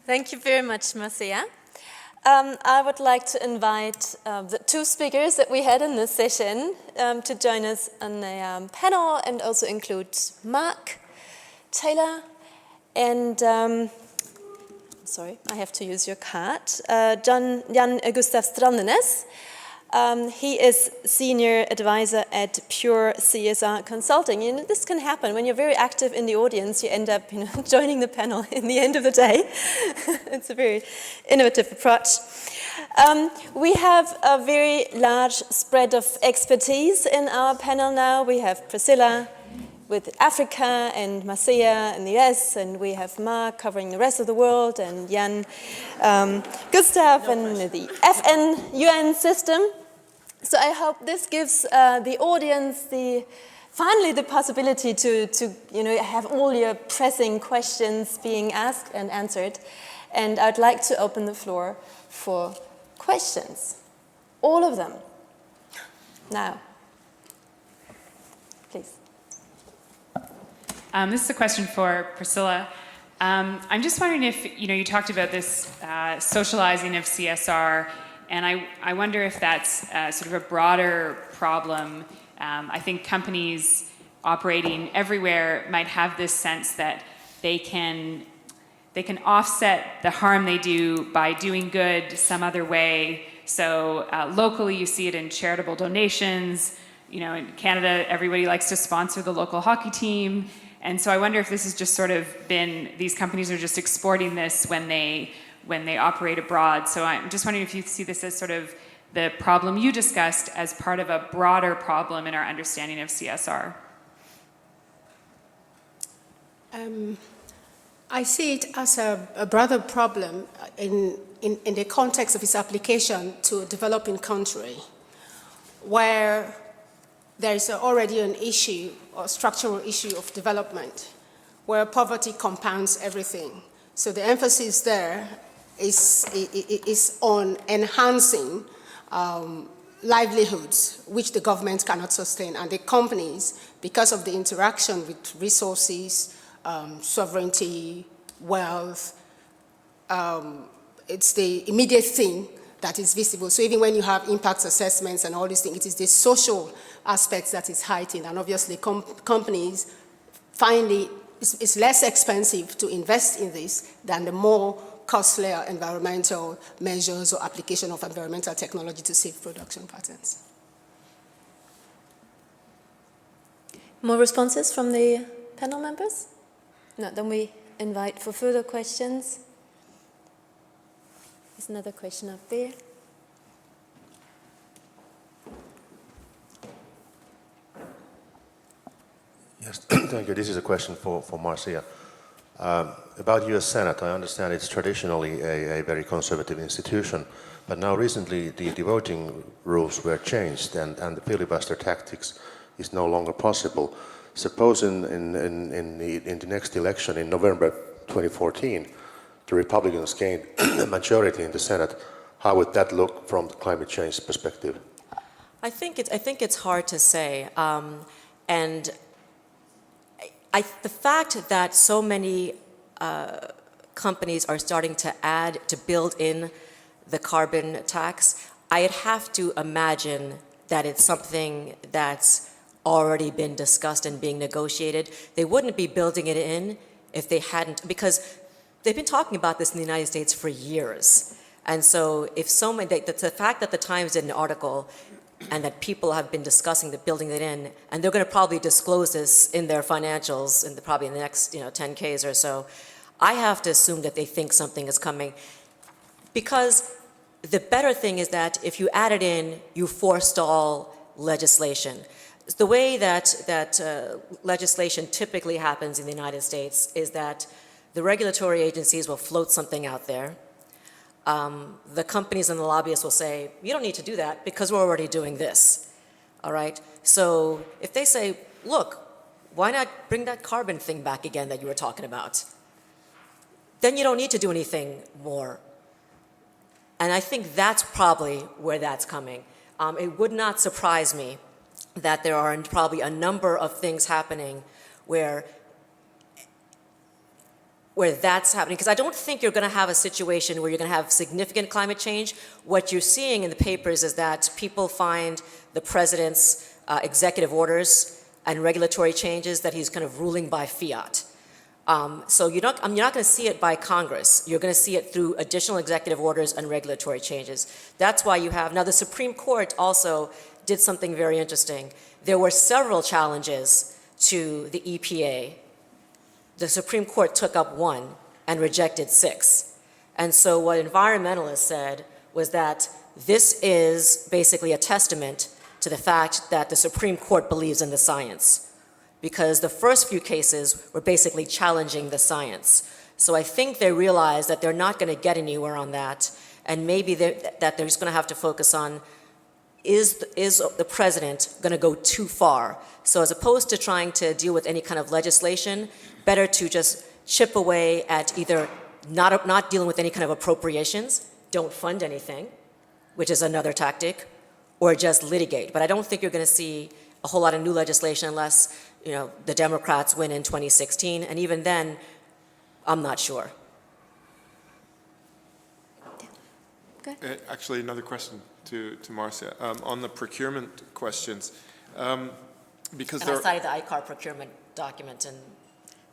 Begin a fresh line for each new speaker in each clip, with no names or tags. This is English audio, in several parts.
Thank you very much, Marcia. I would like to invite the two speakers that we had in this session to join us on the panel, and also include Mark Taylor and, sorry, I have to use your card, Jan Gustav Strandenes. He is Senior Advisor at Pure CSR Consulting. You know, this can happen when you're very active in the audience. You end up, joining the panel in the end of the day. It's a very innovative approach. We have a very large spread of expertise in our panel now. We have Priscilla with Africa, and Marcia in the US, and we have Mark covering the rest of the world, and Jan Gustav and the FN UN system. So I hope this gives the audience finally the possibility to have all your pressing questions being asked and answered. And I'd like to open the floor for questions. All of them. Now, please.
This is a question for Priscilla. I'm just wondering if, you talked about this socializing of CSR, and I wonder if that's sort of a broader problem. I think companies operating everywhere might have this sense that they can offset the harm they do by doing good some other way. So locally, you see it in charitable donations. In Canada, everybody likes to sponsor the local hockey team. And so I wonder if this has just sort of been, these companies are just exporting this when they operate abroad. So I'm just wondering if you see this as sort of the problem you discussed as part of a broader problem in our understanding of CSR.
I see it as a broader problem in the context of its application to a developing country, where there is already an issue, or structural issue of development, where poverty compounds everything. So the emphasis there is on enhancing livelihoods, which the government cannot sustain, and the companies, because of the interaction with resources, sovereignty, wealth, it's the immediate thing that is visible. So even when you have impact assessments and all these things, it is the social aspects that is heightened, and obviously companies find it's less expensive to invest in this than the more costlier environmental measures or application of environmental technology to save production patterns.
More responses from the panel members? No, then we invite for further questions. There's another question up there.
Yes, thank you. This is a question for Marcia. About US Senate, I understand it's traditionally a very conservative institution, but now recently the voting rules were changed, and the filibuster tactics is no longer possible. Suppose in the next election in November 2014, the Republicans gained a majority in the Senate. How would that look from the climate change perspective?
I think it's hard to say, and the fact that so many companies are starting to build in the carbon tax, I'd have to imagine that it's something that's already been discussed and being negotiated. They wouldn't be building it in if they hadn't, because they've been talking about this in the United States for years. And so if so many, the fact that the Times did an article and that people have been discussing building it in, and they're going to probably disclose this in their financials probably in the next 10Ks or so, I have to assume that they think something is coming. Because the better thing is that if you add it in, you forestall legislation. The way that legislation typically happens in the United States is that the regulatory agencies will float something out there. The companies and the lobbyists will say, you don't need to do that because we're already doing this, all right? So if they say, look, why not bring that carbon thing back again that you were talking about? Then you don't need to do anything more. And I think that's probably where that's coming. It would not surprise me that there are probably a number of things happening where where that's happening, because I don't think you're going to have a situation where you're going to have significant climate change. What you're seeing in the papers is that people find the president's executive orders and regulatory changes that he's kind of ruling by fiat. So you're not going to see it by Congress. You're going to see it through additional executive orders and regulatory changes. That's why you have, now the Supreme Court also did something very interesting. There were several challenges to the EPA. The Supreme Court took up one and rejected 6. And so what environmentalists said was that this is basically a testament to the fact that the Supreme Court believes in the science, because the first few cases were basically challenging the science. So I think they realize that they're not going to get anywhere on that, and maybe that they're just going to have to focus on, is the president going to go too far? So as opposed to trying to deal with any kind of legislation, better to just chip away at either not dealing with any kind of appropriations, don't fund anything, which is another tactic, or just litigate. But I don't think you're going to see a whole lot of new legislation unless, the Democrats win in 2016, and even then, I'm not sure.
Actually, another question to Marcia on the procurement questions, because
and I cited the ICAR procurement document, and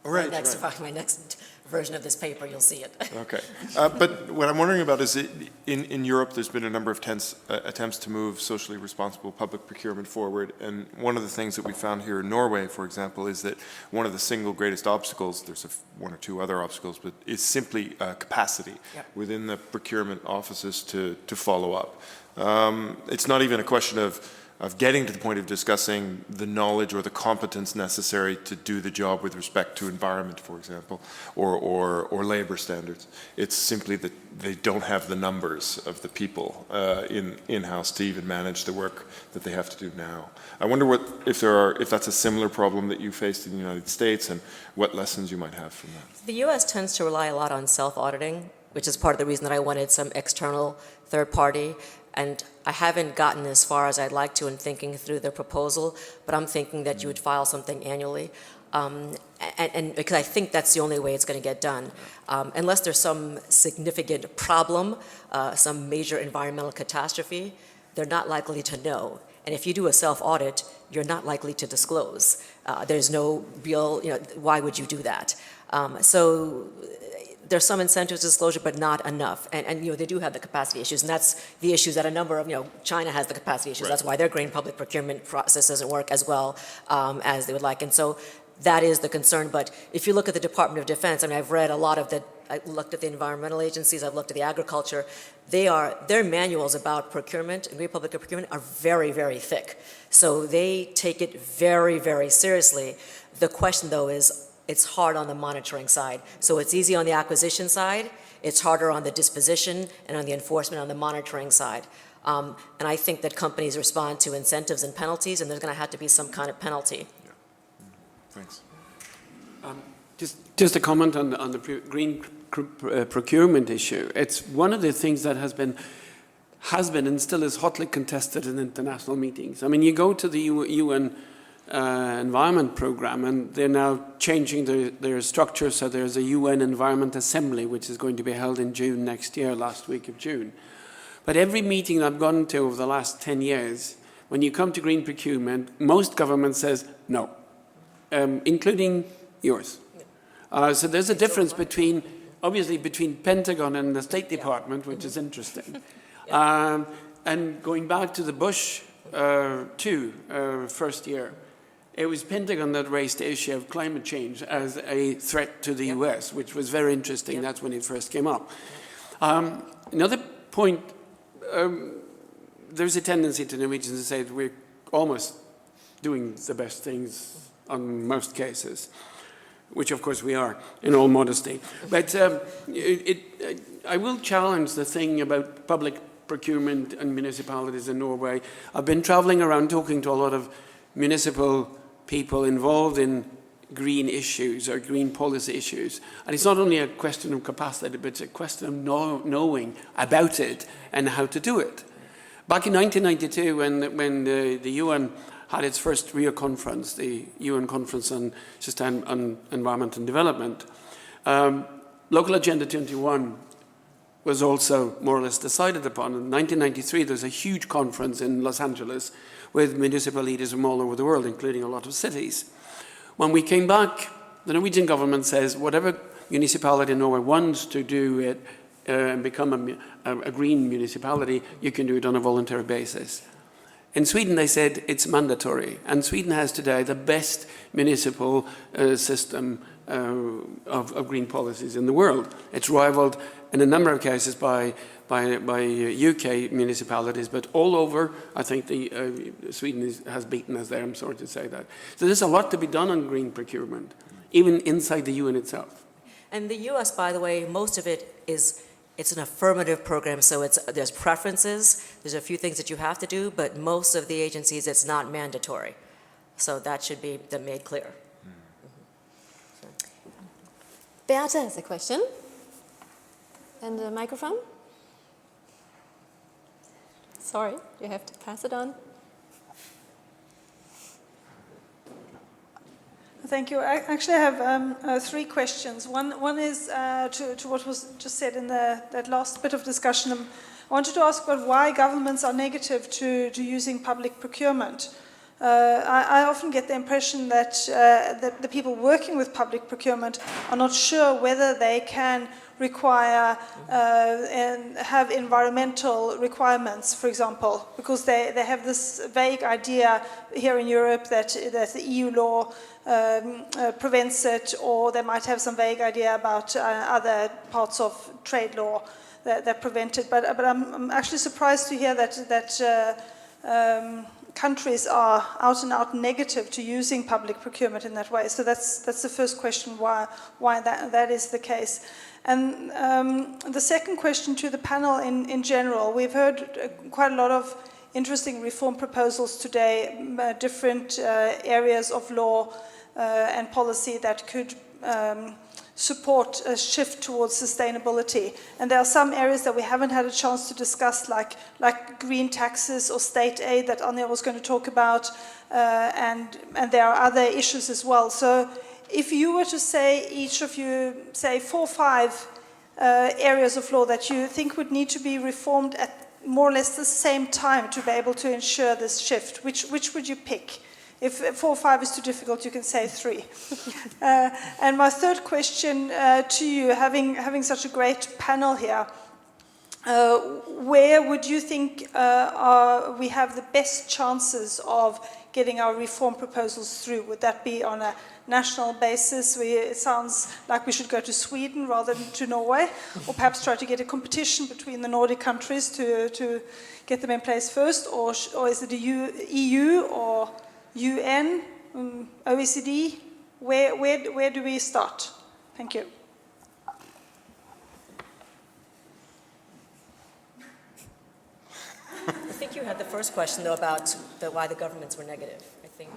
my next version of this paper, you'll see it.
Okay, but what I'm wondering about is, in Europe, there's been a number of attempts to move socially responsible public procurement forward, and one of the things that we found here in Norway, for example, is that one of the single greatest obstacles, there's one or two other obstacles, but it's simply capacity within the procurement offices to follow up. It's not even a question of getting to the point of discussing the knowledge or the competence necessary to do the job with respect to environment, for example, or labor standards. It's simply that they don't have the numbers of the people in-house to even manage the work that they have to do now. I wonder if that's a similar problem that you faced in the United States, and what lessons you might have from that.
The U.S. tends to rely a lot on self-auditing, which is part of the reason that I wanted some external third party. And I haven't gotten as far as I'd like to in thinking through the proposal, but I'm thinking that you would file something annually. And because I think that's the only way it's going to get done. Unless there's some significant problem, some major environmental catastrophe, they're not likely to know. And if you do a self-audit, you're not likely to disclose. There's no real, why would you do that? So there's some incentives to disclosure, but not enough. And they do have the capacity issues, and that's the issues that a number of, China has the capacity issues. Right. That's why their grain public procurement process doesn't work as well as they would like. And so that is the concern. But if you look at the Department of Defense, I've read a lot of I looked at the environmental agencies, I've looked at the agriculture. Their manuals about procurement and grain public procurement are very, very thick. So they take it very, very seriously. The question, though, is, it's hard on the monitoring side. So it's easy on the acquisition side, it's harder on the disposition and on the enforcement on the monitoring side. And I think that companies respond to incentives and penalties, and there's going to have to be some kind of penalty.
Yeah. Thanks.
Just a comment on the green procurement issue. It's one of the things that has been and still is hotly contested in international meetings. You go to the UN Environment Program, and they're now changing their structure, so there's a UN Environment Assembly, which is going to be held in June next year, last week of June. But every meeting I've gone to over the last 10 years, when you come to green procurement, most government says no, including yours. So there's a difference between Pentagon and the State Department, which is interesting. And going back to the Bush first year, it was Pentagon that raised the issue of climate change as a threat to the US, which was very interesting. That's when it first came up. Another point, there's a tendency to Norwegians to say that we're almost doing the best things on most cases, which of course we are, in all modesty. But I will challenge the thing about public procurement and municipalities in Norway. I've been traveling around talking to a lot of municipal people involved in green issues or green policy issues. And it's not only a question of capacity, but it's a question of knowing about it and how to do it. Back in 1992, when the UN had its first Rio conference, the UN conference on Environment and Development, Local Agenda 21 was also more or less decided upon. In 1993, there was a huge conference in Los Angeles with municipal leaders from all over the world, including a lot of cities. When we came back, the Norwegian government says whatever municipality in Norway wants to do it and become a green municipality, you can do it on a voluntary basis. In Sweden, they said it's mandatory, and Sweden has today the best municipal system of green policies in the world. It's rivaled in a number of cases by UK municipalities, but all over, I think Sweden has beaten us there, I'm sorry to say that. So there's a lot to be done on green procurement, even inside the UN itself.
And the US, by the way, most of it it's an affirmative program, so there's preferences, there's a few things that you have to do, but most of the agencies, it's not mandatory. So that should be made clear.
Beata has a question. And the microphone. Sorry, you have to pass it on.
Thank you. I actually have three questions. One is to what was just said in that last bit of discussion. I wanted to ask about why governments are negative to using public procurement. I often get the impression that the people working with public procurement are not sure whether they can require and have environmental requirements, for example, because they have this vague idea here in Europe that the EU law prevents it, or they might have some vague idea about other parts of trade law that prevent it. But I'm actually surprised to hear that countries are out and out negative to using public procurement in that way. So that's the first question, why that is the case. And the second question to the panel in general, we've heard quite a lot of interesting reform proposals today, different areas of law and policy that could support a shift towards sustainability. And there are some areas that we haven't had a chance to discuss, like green taxes or state aid that Anja was going to talk about, and there are other issues as well. So if you were to say, each of you, say 4 or 5 areas of law that you think would need to be reformed at more or less the same time to be able to ensure this shift, which would you pick? If 4 or 5 is too difficult, you can say 3. And my third question to you, having such a great panel here, where would you think we have the best chances of getting our reform proposals through? Would that be on a national basis? It sounds like we should go to Sweden rather than to Norway, or perhaps try to get a competition between the Nordic countries to get them in place first, or is it the EU or UN, OECD? Where do we start? Thank you.
I think you had the first question, though, about why the governments were negative, I think.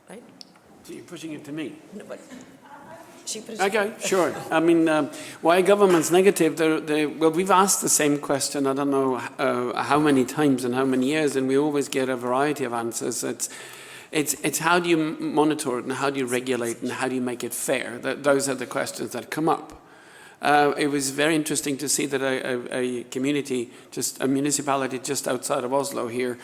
Right?
So you're pushing it to me?
No, but she put it
Okay, sure. I mean, why government's negative? Well, we've asked the same question, I don't know how many times and how many years, and we always get a variety of answers. It's how do you monitor it, and how do you regulate, and how do you make it fair? Those are the questions that come up. It was very interesting to see that a community, a municipality just outside of Oslo here,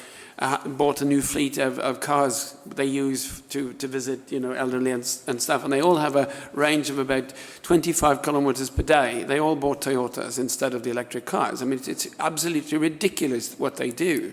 bought a new fleet of cars they use to visit, elderly and stuff, and they all have a range of about 25 kilometers per day. They all bought Toyotas instead of the electric cars. I mean, it's absolutely ridiculous what they do.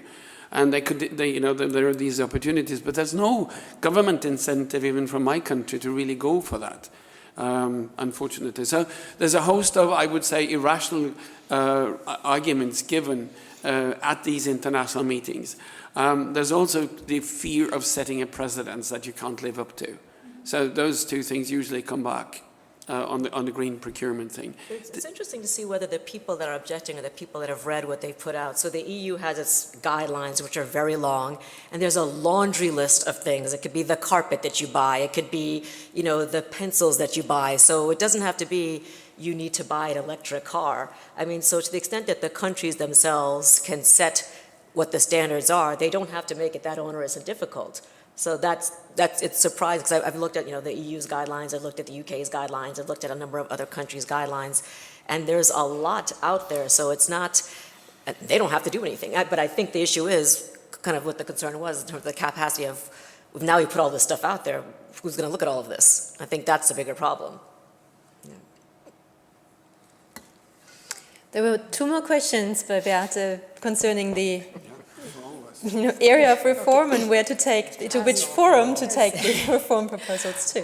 And there are these opportunities, but there's no government incentive, even from my country, to really go for that. Unfortunately. So there's a host of, I would say, irrational arguments given at these international meetings. There's also the fear of setting a precedent that you can't live up to. So those two things usually come back on the green procurement thing.
It's interesting to see whether the people that are objecting are the people that have read what they put out. So the EU has its guidelines, which are very long, and there's a laundry list of things. It could be the carpet that you buy. It could be, the pencils that you buy. So it doesn't have to be you need to buy an electric car. I mean, so to the extent that the countries themselves can set what the standards are, they don't have to make it that onerous and difficult. So it's surprising because I've looked at, the EU's guidelines, I've looked at the UK's guidelines, I've looked at a number of other countries' guidelines, and there's a lot out there. So it's not, they don't have to do anything. But I think the issue is kind of what the concern was in terms of the capacity of, now we put all this stuff out there, who's going to look at all of this? I think that's the bigger problem. Yeah.
There were 2 more questions by Beate concerning the area of reform and where to take, to which forum to take the reform proposals to.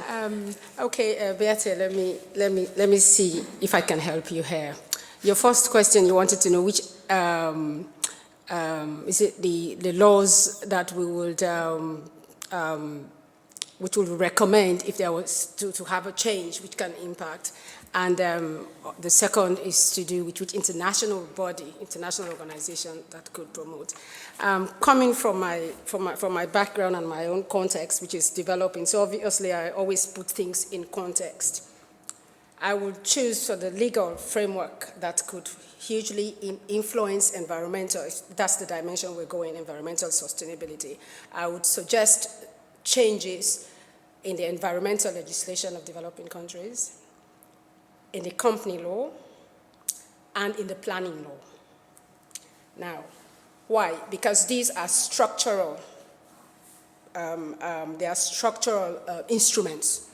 Okay, Beate, let me see if I can help you here. Your first question, you wanted to know which is it the laws that we would which would recommend if there was to have a change which can impact. And the second is to do with which international body, international organization that could promote. Coming from my background and my own context, which is developing, so obviously I always put things in context. I would choose for the legal framework that could hugely influence environmental, if that's the dimension we're going, environmental sustainability. I would suggest changes in the environmental legislation of developing countries, in the company law, and in the planning law. Now, why? Because these are structural, they are structural instruments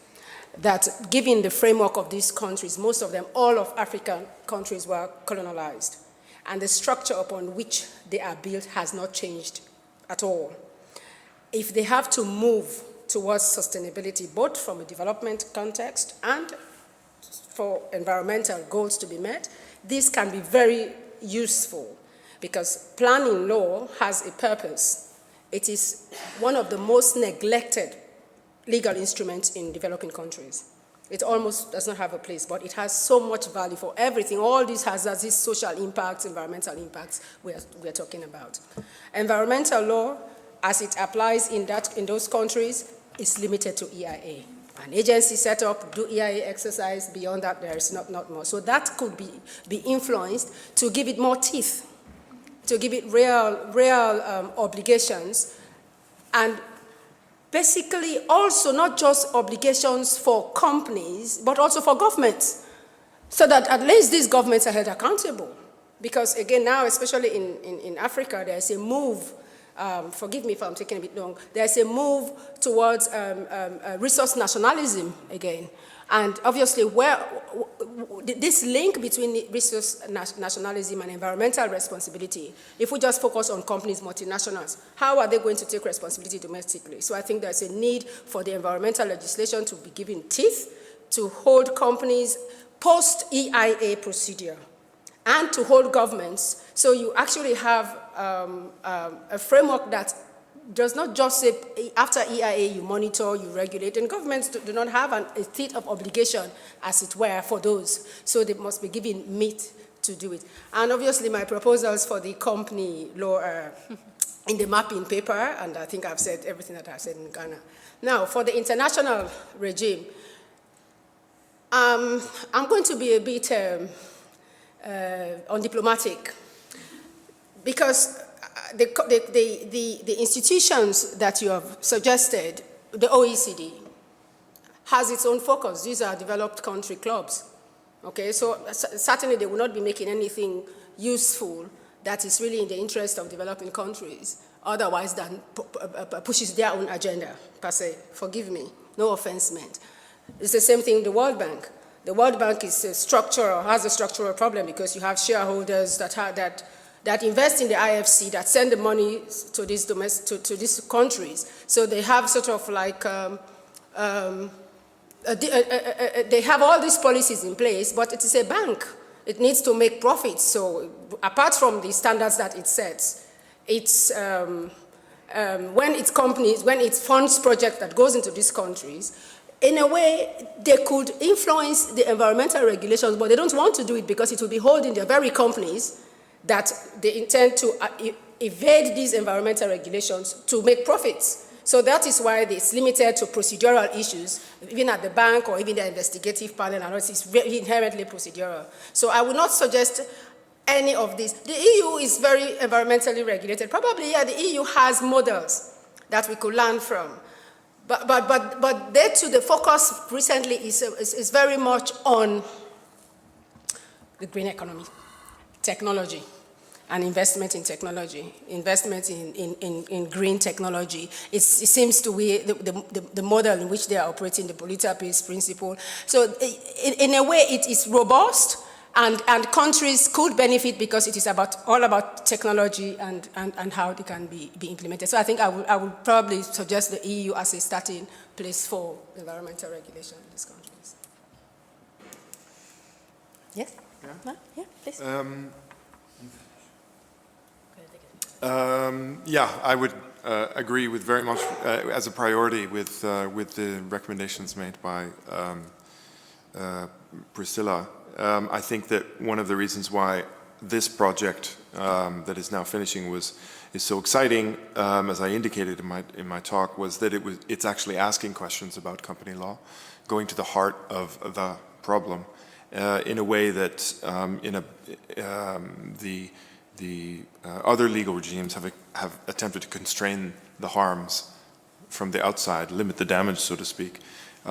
that, given the framework of these countries, most of them, all of African countries were colonialized, and the structure upon which they are built has not changed at all. If they have to move towards sustainability, both from a development context and for environmental goals to be met, this can be very useful because planning law has a purpose. It is one of the most neglected legal instruments in developing countries. It almost does not have a place, but it has so much value for everything. All this has these social impacts, environmental impacts we're talking about. Environmental law, as it applies in those countries, is limited to EIA. An agency set up, do EIA exercise, beyond that there is not more. So that could be influenced to give it more teeth, to give it real obligations, and basically also not just obligations for companies, but also for governments, so that at least these governments are held accountable. Because again, now, especially in Africa, there's a move, forgive me if I'm taking a bit long, there's a move towards resource nationalism again. And obviously, this link between resource nationalism and environmental responsibility, if we just focus on companies, multinationals, how are they going to take responsibility domestically? So I think there's a need for the environmental legislation to be given teeth, to hold companies post-EIA procedure, and to hold governments. So you actually have a framework that does not just say after EIA you monitor, you regulate, and governments do not have a teeth of obligation, as it were, for those. So they must be given meat to do it. And obviously my proposals for the company law are in the mapping paper, and I think I've said everything that I've said in Ghana. Now, for the international regime, I'm going to be a bit undiplomatic, because the institutions that you have suggested, the OECD, has its own focus. These are developed country clubs. Okay, so certainly they will not be making anything useful that is really in the interest of developing countries, otherwise than pushes their own agenda, per se. Forgive me, no offense meant. It's the same thing in the World Bank. The World Bank is has a structural problem because you have shareholders that invest in the IFC, that send the money to these countries. So they have sort of like, they have all these policies in place, but it is a bank. It needs to make profits. So apart from the standards that it sets, it's, when it funds projects that goes into these countries, in a way, they could influence the environmental regulations, but they don't want to do it because it will be holding their very companies that they intend to evade these environmental regulations to make profits. So that is why it's limited to procedural issues, even at the bank or even the investigative panel, and it's very inherently procedural. So I would not suggest any of this. The EU is very environmentally regulated. Probably, yeah, the EU has models that we could learn from. But day 2, the focus recently is very much on the green economy, technology, and investment in technology, investment in green technology. It seems to be the model in which they are operating, the polluter pays principle. So in a way, it is robust, and countries could benefit because it is all about technology and how it can be implemented. So I think I would probably suggest the EU as a starting place for environmental regulation in these countries.
Yes? Yeah, please.
Yeah, I would agree with very much as a priority with the recommendations made by Priscilla. I think that one of the reasons why this project that is now finishing is so exciting, as I indicated in my talk, was that it's actually asking questions about company law, going to the heart of the problem in a way that the other legal regimes have attempted to constrain the harms from the outside, limit the damage, so to speak.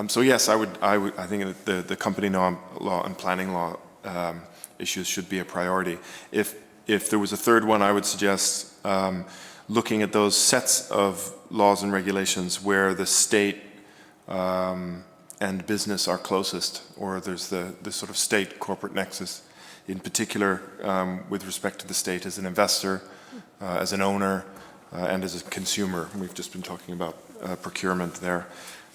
So yes, I think that the company law and planning law issues should be a priority. If there was a third one, I would suggest looking at those sets of laws and regulations where the state and business are closest, or there's the sort of state corporate nexus. In particular, with respect to the state as an investor, as an owner, and as a consumer. We've just been talking about procurement there.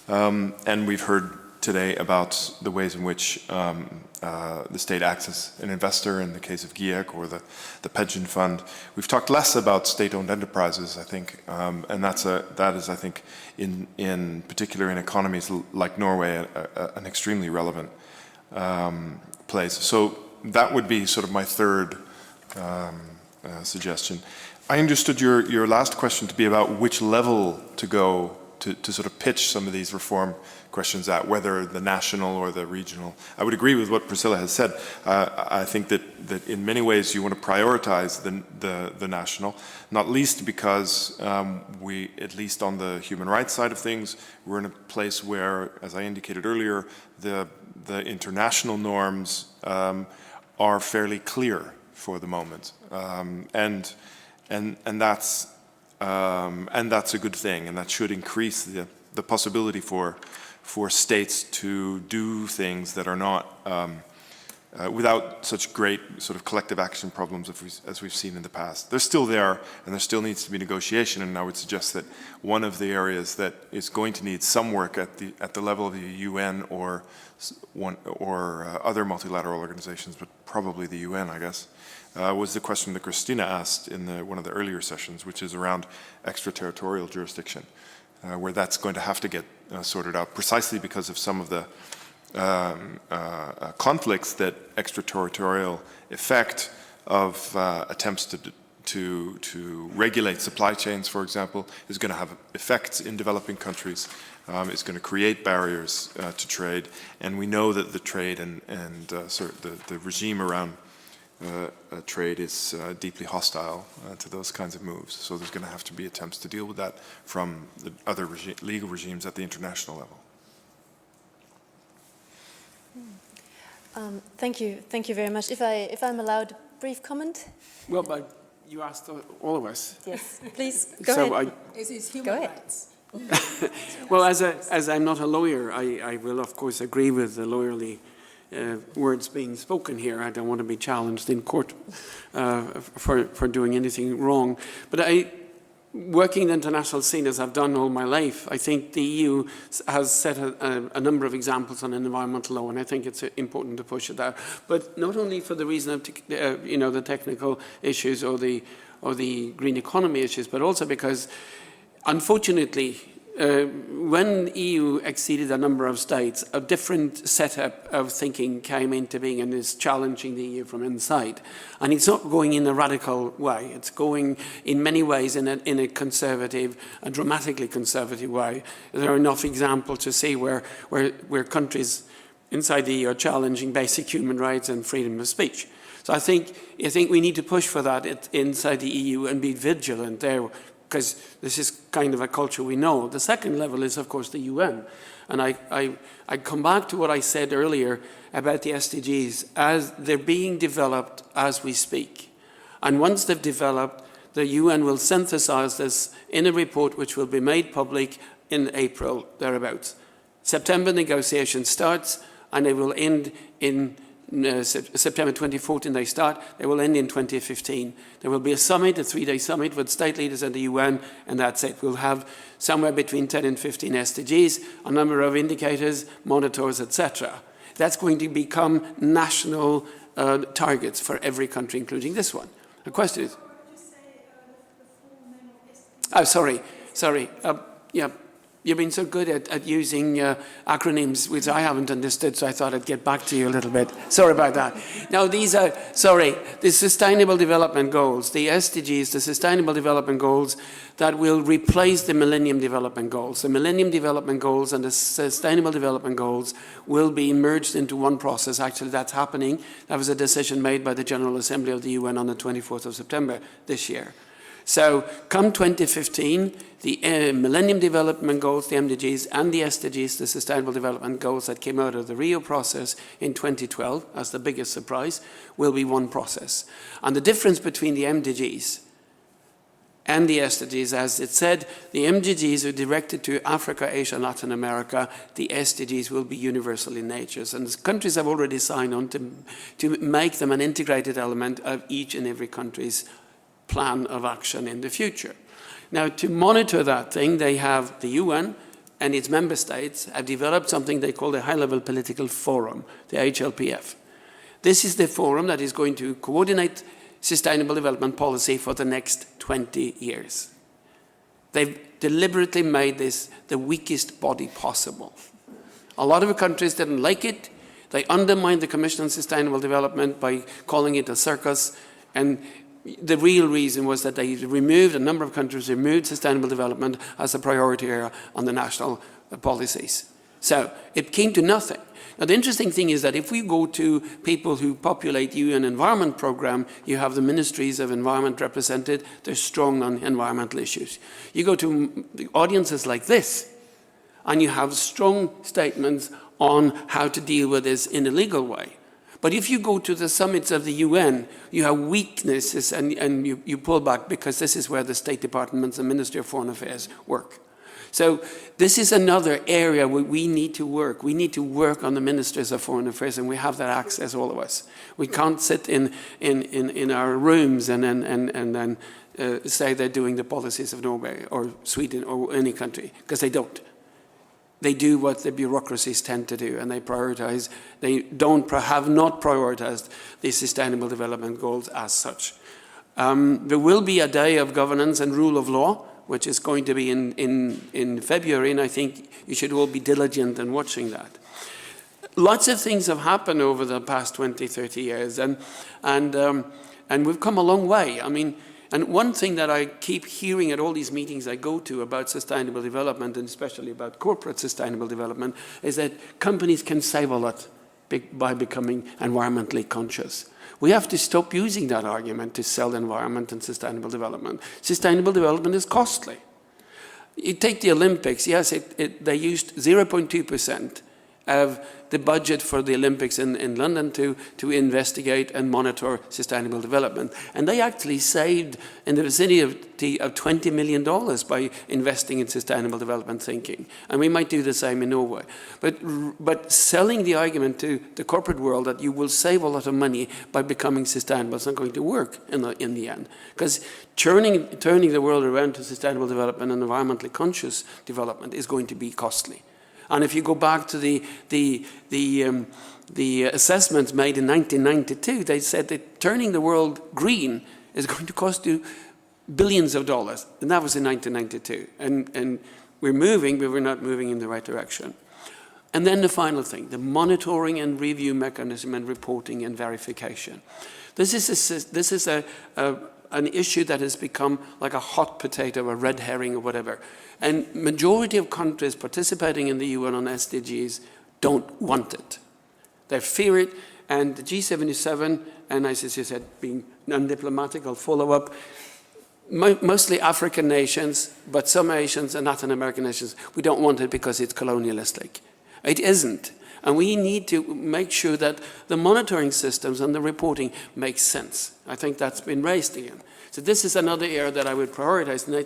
And we've heard today about the ways in which the state acts as an investor in the case of GIEC or the pension fund. We've talked less about state-owned enterprises, I think, and that is, I think, in particular in economies like Norway, an extremely relevant place. So that would be sort of my third suggestion. I understood your last question to be about which level to go to sort of pitch some of these reform questions at, whether the national or the regional. I would agree with what Priscilla has said. I think that in many ways you want to prioritize the national, not least because we, at least on the human rights side of things, we're in a place where, as I indicated earlier, the international norms are fairly clear for the moment, and that's a good thing, and that should increase the possibility for states to do things that are not without such great sort of collective action problems as we've seen in the past. They're still there, and there still needs to be negotiation. And I would suggest that one of the areas that is going to need some work at the level of the UN or other multilateral organizations, but probably the UN, I guess, was the question that Christina asked in one of the earlier sessions, which is around extraterritorial jurisdiction, where that's going to have to get sorted out precisely because of some of the conflicts that extraterritorial effect of attempts to regulate supply chains, for example, is going to have effects in developing countries. It's going to create barriers to trade, and we know that the trade and the regime around trade is deeply hostile to those kinds of moves. So there's going to have to be attempts to deal with that from the other legal regimes at the international level.
Thank you very much. If I'm allowed a brief comment?
Well, but you asked all of us.
Yes, please, go ahead.
It is human rights.
Well, as I'm not a lawyer, I will of course agree with the lawyerly words being spoken here. I don't want to be challenged in court for doing anything wrong. But working in the international scene as I've done all my life, I think the EU has set a number of examples on environmental law, and I think it's important to push it out. But not only for the reason of the technical issues or the green economy issues, but also because, unfortunately, when EU exceeded a number of states, a different setup of thinking came into being and is challenging the EU from inside. And it's not going in a radical way. It's going in many ways in a conservative, a dramatically conservative way. There are enough examples to see where countries inside the EU are challenging basic human rights and freedom of speech. So I think we need to push for that inside the EU and be vigilant there. because this is kind of a culture we know. The second level is, of course, the UN. And I come back to what I said earlier about the SDGs, as they're being developed as we speak. And once they've developed, the UN will synthesize this in a report which will be made public in April, thereabouts. September negotiation starts, and they will end in September 2014 they start, they will end in 2015. There will be a summit, a 3-day summit with state leaders and the UN, and that's it. We'll have somewhere between 10 and 15 SDGs, a number of indicators, monitors, etc. That's going to become national targets for every country, including this one. The question is... Oh, sorry. Yeah. You've been so good at using acronyms, which I haven't understood, so I thought I'd get back to you a little bit. Sorry about that. Now, these are, the Sustainable Development Goals, the SDGs, the Sustainable Development Goals that will replace the Millennium Development Goals. The Millennium Development Goals and the Sustainable Development Goals will be merged into one process. Actually, that's happening. That was a decision made by the General Assembly of the UN on the 24th of September this year. So come 2015, the Millennium Development Goals, the MDGs, and the SDGs, the Sustainable Development Goals that came out of the Rio process in 2012, as the biggest surprise, will be one process. And the difference between the MDGs and the SDGs, as it said, the MDGs are directed to Africa, Asia, Latin America. The SDGs will be universal in nature. And countries have already signed on to make them an integrated element of each and every country's plan of action in the future. Now, to monitor that thing, they have the UN and its member states have developed something they call the High-Level Political Forum, the HLPF. This is the forum that is going to coordinate sustainable development policy for the next 20 years. They've deliberately made this the weakest body possible. A lot of countries didn't like it. They undermined the Commission on Sustainable Development by calling it a circus, and the real reason was that a number of countries removed sustainable development as a priority area on the national policies. So it came to nothing. Now the interesting thing is that if we go to people who populate UN Environment Programme, you have the ministries of environment represented, they're strong on environmental issues. You go to audiences like this, and you have strong statements on how to deal with this in a legal way. But if you go to the summits of the UN, you have weaknesses and you pull back, because this is where the State Departments and Ministry of Foreign Affairs work. So this is another area where we need to work. We need to work on the Ministers of Foreign Affairs, and we have that access, all of us. We can't sit in our rooms and then say they're doing the policies of Norway or Sweden or any country, because they don't. They do what the bureaucracies tend to do, and they prioritize. They have not prioritized the Sustainable Development Goals as such. There will be a day of governance and rule of law, which is going to be in February, and I think you should all be diligent in watching that. Lots of things have happened over the past 20, 30 years, and we've come a long way. I mean, and one thing that I keep hearing at all these meetings I go to about sustainable development, and especially about corporate sustainable development, is that companies can save a lot by becoming environmentally conscious. We have to stop using that argument to sell environment and sustainable development. Sustainable development is costly. You take the Olympics, yes, they used 0.2% of the budget for the Olympics in London to investigate and monitor sustainable development. And they actually saved in the vicinity of $20 million by investing in sustainable development thinking. And we might do the same in Norway. But selling the argument to the corporate world that you will save a lot of money by becoming sustainable is not going to work in the end. Because turning the world around to sustainable development and environmentally conscious development is going to be costly. And if you go back to the assessments made in 1992, they said that turning the world green is going to cost you billions of dollars. And that was in 1992. And we're moving, but we're not moving in the right direction. And then the final thing, the monitoring and review mechanism and reporting and verification. This is an issue that has become like a hot potato, a red herring or whatever. And majority of countries participating in the UN on SDGs don't want it. They fear it, and the G77, and as you said, being undiplomatic, I'll follow up, mostly African nations, but some Asians and Latin American nations, we don't want it because it's colonialistic. It isn't. And we need to make sure that the monitoring systems and the reporting make sense. I think that's been raised again. So this is another area that I would prioritize. And I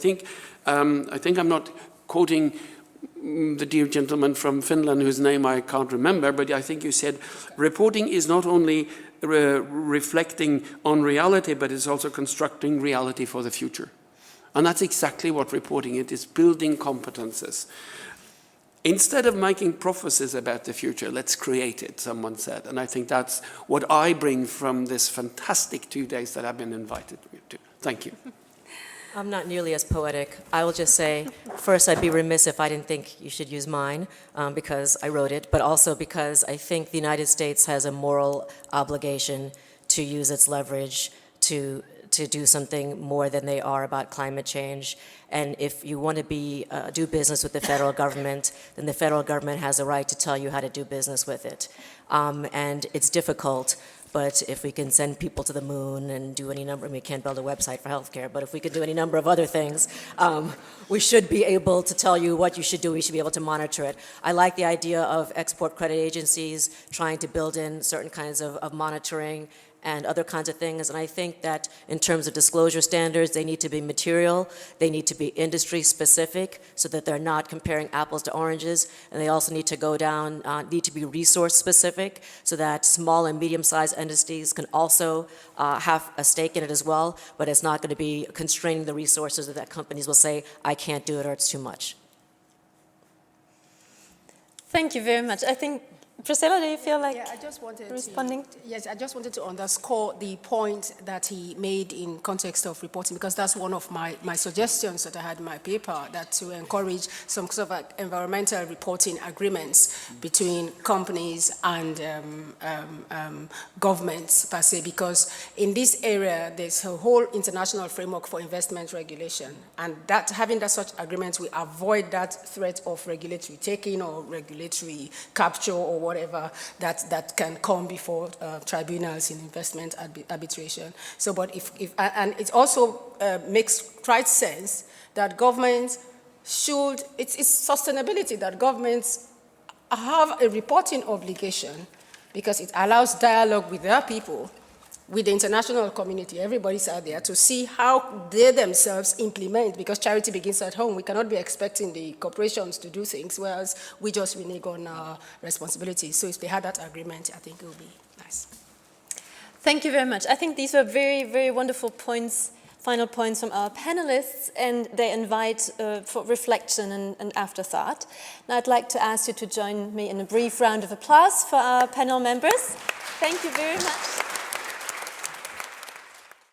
think I'm not quoting the dear gentleman from Finland whose name I can't remember, but I think you said reporting is not only reflecting on reality, but it's also constructing reality for the future. And that's exactly what reporting is building competences. Instead of making prophecies about the future, let's create it, someone said. And I think that's what I bring from this fantastic 2 days that I've been invited to. Thank you.
I'm not nearly as poetic. I will just say, first, I'd be remiss if I didn't think you should use mine because I wrote it, but also because I think the United States has a moral obligation to use its leverage to do something more than they are about climate change. And if you want to do business with the federal government, then the federal government has a right to tell you how to do business with it. And it's difficult. But if we can send people to the moon and do any number, we can't build a website for healthcare, but if we could do any number of other things, we should be able to tell you what you should do. We should be able to monitor it. I like the idea of export credit agencies trying to build in certain kinds of monitoring and other kinds of things. And I think that in terms of disclosure standards, they need to be material, they need to be industry specific so that they're not comparing apples to oranges, and they also need to go down, need to be resource specific so that small and medium-sized entities can also have a stake in it as well, but it's not going to be constraining the resources that companies will say, I can't do it or it's too much.
Thank you very much. I think, Priscilla, do you feel like
I just wanted
responding?
I just wanted to underscore the point that he made in context of reporting, because that's one of my suggestions that I had in my paper, that to encourage some sort of environmental reporting agreements between companies and governments per se, because in this area there's a whole international framework for investment regulation, and that having that such agreements will avoid that threat of regulatory taking or regulatory capture or whatever that can come before tribunals in investment arbitration. So, but and it also makes quite sense that governments should, it's sustainability that governments have a reporting obligation, because it allows dialogue with their people, with the international community, everybody's out there, to see how they themselves implement, because charity begins at home. We cannot be expecting the corporations to do things, whereas we just renege on our responsibilities. So if they had that agreement, I think it would be nice.
Thank you very much. I think these were very, very wonderful points, final points from our panelists, and they invite for reflection and afterthought. Now I'd like to ask you to join me in a brief round of applause for our panel members. Thank you very much.